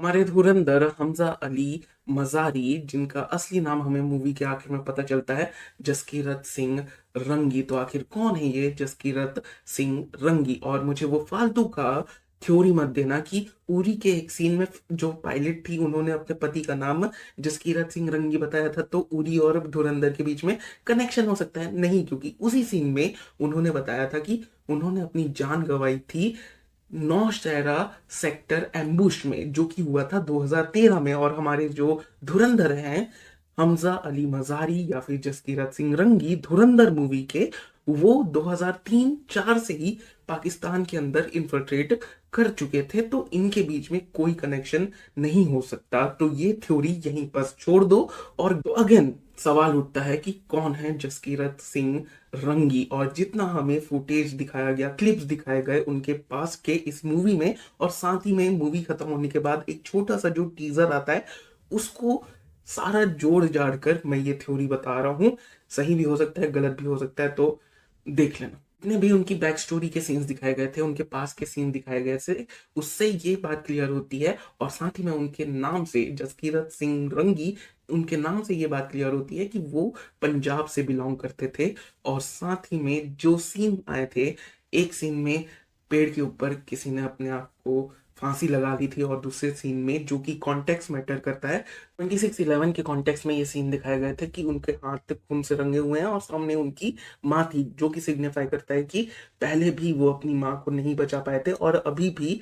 हमारे धुरंधर हमजा अली मज़ारी, जिनका असली नाम हमें मूवी के आखिर में पता चलता है जसकीरत सिंह रंगी। तो आखिर कौन है ये जसकीरत सिंह रंगी? और मुझे वो फालतू का थ्योरी मत देना कि उरी के एक सीन में जो पायलट थी उन्होंने अपने पति का नाम जसकीरत सिंह रंगी बताया था, तो उरी और धुरंधर के बीच में कनेक्शन हो सकता है। नहीं, क्योंकि उसी सीन में उन्होंने बताया था कि उन्होंने अपनी जान गंवाई थी नौशहरा सेक्टर एम्बुश में, जो कि हुआ था 2013 में। और हमारे जो धुरंधर हैं हमजा अली मज़ारी या फिर जसकीरत सिंह रंगी, धुरंधर मूवी के वो 2003-4 से ही पाकिस्तान के अंदर इन्फिल्ट्रेट कर चुके थे, तो इनके बीच में कोई कनेक्शन नहीं हो सकता। तो ये थ्योरी यहीं पर छोड़ दो। और अगेन सवाल उठता है कि कौन है जसकीरत सिंह रंगी? और जितना हमें फुटेज दिखाया गया, क्लिप्स दिखाए गए उनके पास के इस मूवी में, और साथ ही में मूवी खत्म होने के बाद एक छोटा सा जो टीजर आता है, उसको सारा जोड़ जाड़ कर मैं ये थ्योरी बता रहा हूँ। सही भी हो सकता है, गलत भी हो सकता है, तो देख लेना। जितने भी उनकी बैक स्टोरी के सीन्स दिखाए गए थे, उनके पास के सीन दिखाए गए थे, उससे ये बात क्लियर होती है। और साथ ही में उनके नाम से जसकीरत सिंह रंगी, उनके नाम से ये बात क्लियर होती है कि वो पंजाब से बिलोंग करते थे। और साथ ही में जो सीन आए थे, एक सीन में पेड़ के ऊपर किसी ने अपने आप को फांसी लगा ली थी, और दूसरे सीन में जो कि कॉन्टेक्स्ट मैटर करता है, 2611 के कॉन्टेक्स्ट में ये सीन दिखाए गए थे कि उनके हाथ खून से रंगे हुए हैं और सामने उनकी माँ थी, जो कि सिग्निफाई करता है कि पहले भी वो अपनी माँ को नहीं बचा पाए थे और अभी भी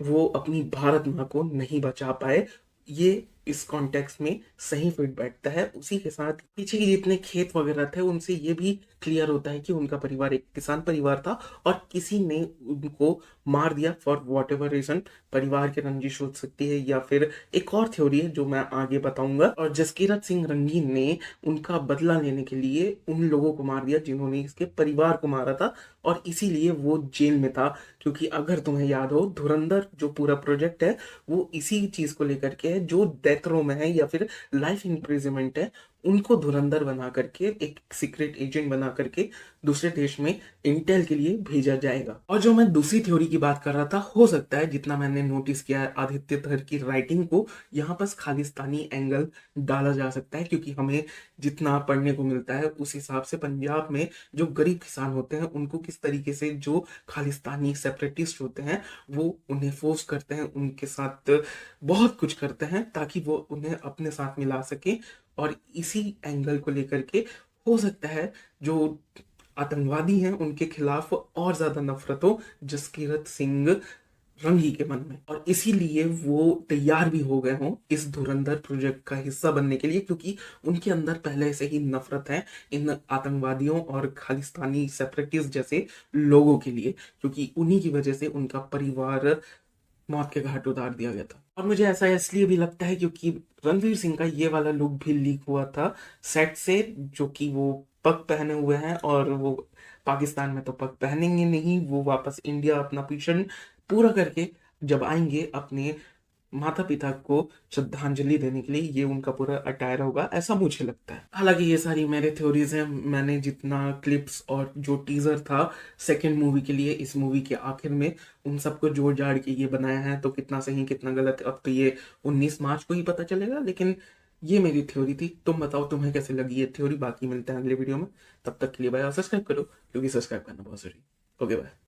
वो अपनी भारत माँ को नहीं बचा पाए। ये इस कॉन्टेक्स्ट में सही फिट बैठता है। उसी के साथ पीछे के जितने खेत वगैरह थे, उनसे ये भी क्लियर होता है कि उनका परिवार एक किसान परिवार था और किसी ने उनको मार दिया फॉर वॉट एवर रीजन। परिवार की रंजिश हो सकती है, या फिर एक और थ्योरी है जो मैं आगे बताऊंगा। और जसकीरत सिंह रंगीन ने उनका बदला लेने के लिए उन लोगों को मार दिया जिन्होंने इसके परिवार को मारा था, और इसीलिए वो जेल में था। क्योंकि अगर तुम्हें याद हो, धुरंधर जो पूरा प्रोजेक्ट है वो इसी चीज को लेकर के है, जो डेथ रो में है या फिर लाइफ इम्प्रिजनमेंट है, उनको धुरंधर बना करके, एक सीक्रेट एजेंट बना करके दूसरे देश में इंटेल के लिए भेजा जाएगा। और जो मैं दूसरी थ्योरी की बात कर रहा था, हो सकता है जितना मैंने नोटिस किया है आदित्य धर की राइटिंग को, यहाँ पर खालिस्तानी एंगल डाला जा सकता है। क्योंकि हमें जितना पढ़ने को मिलता है उस हिसाब से पंजाब में जो गरीब किसान होते हैं उनको किस तरीके से जो खालिस्तानी सेपरेटिस्ट होते हैं वो उन्हें फोर्स करते हैं, उनके साथ बहुत कुछ करते हैं ताकि वो उन्हें अपने साथ मिला सके। और इसी एंगल को लेकर के हो सकता है जो आतंकवादी हैं उनके खिलाफ और ज्यादा नफरत हो जसकीरत सिंह रंगी के मन में, और इसीलिए वो तैयार भी हो गए हों इस धुरंधर प्रोजेक्ट का हिस्सा बनने के लिए। क्योंकि उनके अंदर पहले से ही नफरत है इन आतंकवादियों और खालिस्तानी सेपरेटिस्ट जैसे लोगों के लिए, क्योंकि उन्हीं की वजह से उनका परिवार मौत के घाट उतार दिया गया था। और मुझे ऐसा इसलिए भी लगता है क्योंकि रणवीर सिंह का ये वाला लुक भी लीक हुआ था सेट से, जो कि वो पग पहने हुए हैं, और वो पाकिस्तान में तो पग पहनेंगे नहीं, वो वापस इंडिया अपना मिशन पूरा करके जब आएंगे अपने माता पिता को श्रद्धांजलि देने के लिए, ये उनका पूरा अटायर होगा, ऐसा मुझे लगता है। हालांकि ये सारी मेरे थ्योरीज हैं, मैंने जितना क्लिप्स और जो टीजर था सेकंड मूवी के लिए इस मूवी के आखिर में, उन सबको जोड़ जाड़ के ये बनाया है। तो कितना सही कितना गलत अब तो ये 19 मार्च को ही पता चलेगा, लेकिन ये मेरी थ्योरी थी। तुम बताओ तुम्हें कैसे लगी ये थ्योरी? बाकी मिलते हैं अगले वीडियो में, तब तक के लिए बाय। और सब्सक्राइब करो, क्योंकि सब्सक्राइब करना बहुत जरूरी। Okay bye.